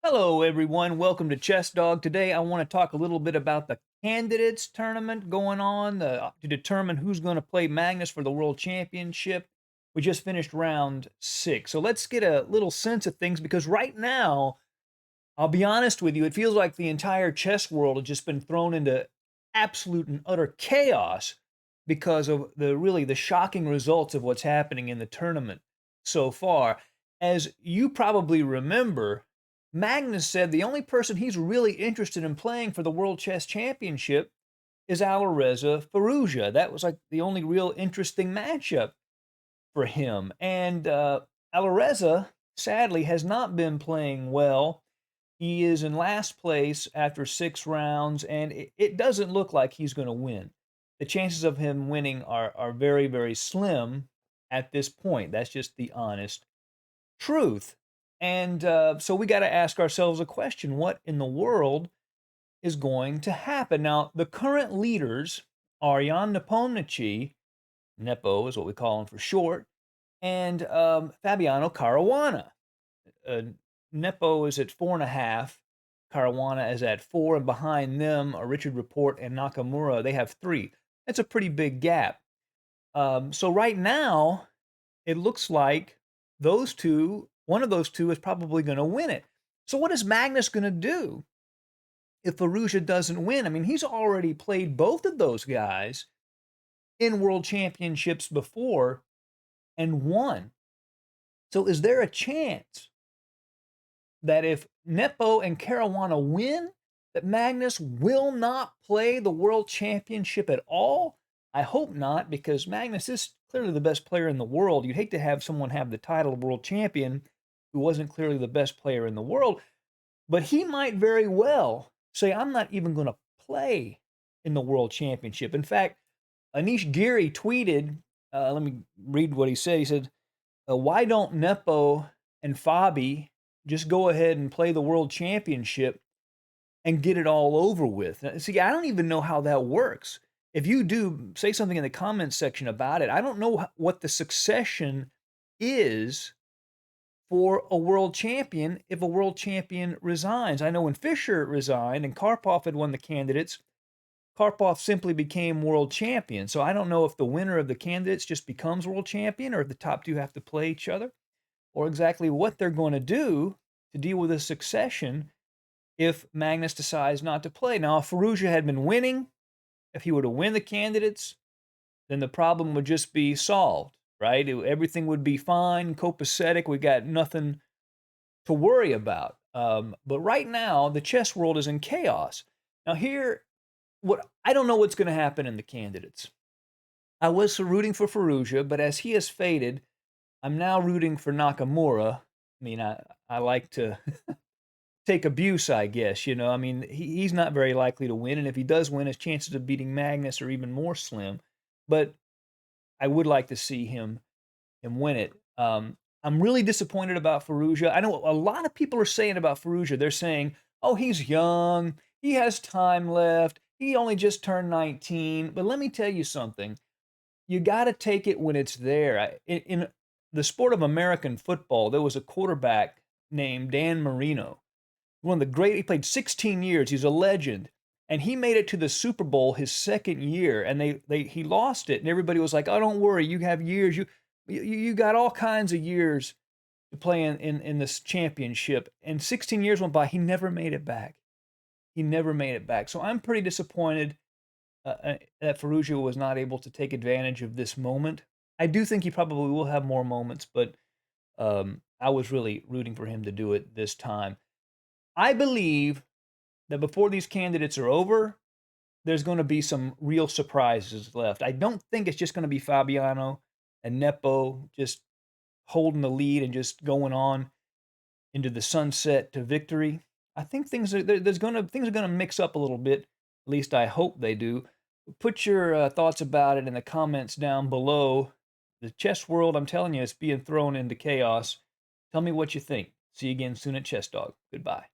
Hello, everyone. Welcome to Chess Dog. Today, I want to talk a little bit about the candidates tournament going on to determine who's going to play Magnus for the World Championship. We just finished round 6. So let's get a little sense of things because right now, I'll be honest with you, it feels like the entire chess world has just been thrown into absolute and utter chaos because of the shocking results of what's happening in the tournament so far. As you probably remember, Magnus said the only person he's really interested in playing for the World Chess Championship is Alireza Firouzja. That was like the only real interesting matchup for him. And Alireza, sadly, has not been playing well. He is in last place after 6 rounds, and it doesn't look like he's going to win. The chances of him winning are very, very slim at this point. That's just the honest truth. And so we got to ask ourselves a question: what in the world is going to happen? Now, the current leaders are Jan Nepomniachtchi, Nepo is what we call him for short, and Fabiano Caruana. Uh, Nepo is at 4.5. Caruana is at 4, and behind them are Richard Report and Nakamura. They have 3. That's a pretty big gap. So right now, it looks like one of those two is probably going to win it. So what is Magnus going to do if Firouzja doesn't win? I mean, he's already played both of those guys in world championships before and won. So is there a chance that if Nepo and Caruana win, that Magnus will not play the world championship at all? I hope not, because Magnus is clearly the best player in the world. You'd hate to have someone have the title of world champion who wasn't clearly the best player in the world, but he might very well say, I'm not even going to play in the world championship. In fact, Anish Giri tweeted, let me read what he said. He said, why don't Nepo and Fabi just go ahead and play the world championship and get it all over with? See, I don't even know how that works. If you do, say something in the comments section about it. I don't know what the succession is for a world champion if a world champion resigns. I know when Fischer resigned and Karpov had won the candidates, Karpov simply became world champion. So I don't know if the winner of the candidates just becomes world champion or if the top two have to play each other, or exactly what they're going to do to deal with a succession if Magnus decides not to play. Now, if Firouzja had been winning, if he were to win the candidates, then the problem would just be solved, right? Everything would be fine, copacetic. We got nothing to worry about. But right now, the chess world is in chaos. Now, what I don't know what's going to happen in the candidates. I was rooting for Firouzja, but as he has faded, I'm now rooting for Nakamura. I mean, I like to take abuse, I guess. I mean, he's not very likely to win, and if he does win, his chances of beating Magnus are even more slim. But I would like to see him win it. I'm really disappointed about Firouzja. I know a lot of people are saying about Firouzja. They're saying, "Oh, he's young. He has time left. He only just turned 19." But let me tell you something. You got to take it when it's there. In the sport of American football, there was a quarterback named Dan Marino, one of the great. He played 16 years. He's a legend, and he made it to the Super Bowl his second year, and he lost it, and everybody was like, "Oh, don't worry, you have years. You got all kinds of years to play in this championship." And 16 years went by. He never made it back. He never made it back. So I'm pretty disappointed that Firouzja was not able to take advantage of this moment. I do think he probably will have more moments, but I was really rooting for him to do it this time. I believe that before these candidates are over, there's going to be some real surprises left. I don't think it's just going to be Fabiano and Nepo just holding the lead and just going on into the sunset to victory. I think things are going to mix up a little bit. At least I hope they do. Put your thoughts about it in the comments down below. The chess world, I'm telling you, it's being thrown into chaos. Tell me what you think. See you again soon at Chess Dog. Goodbye.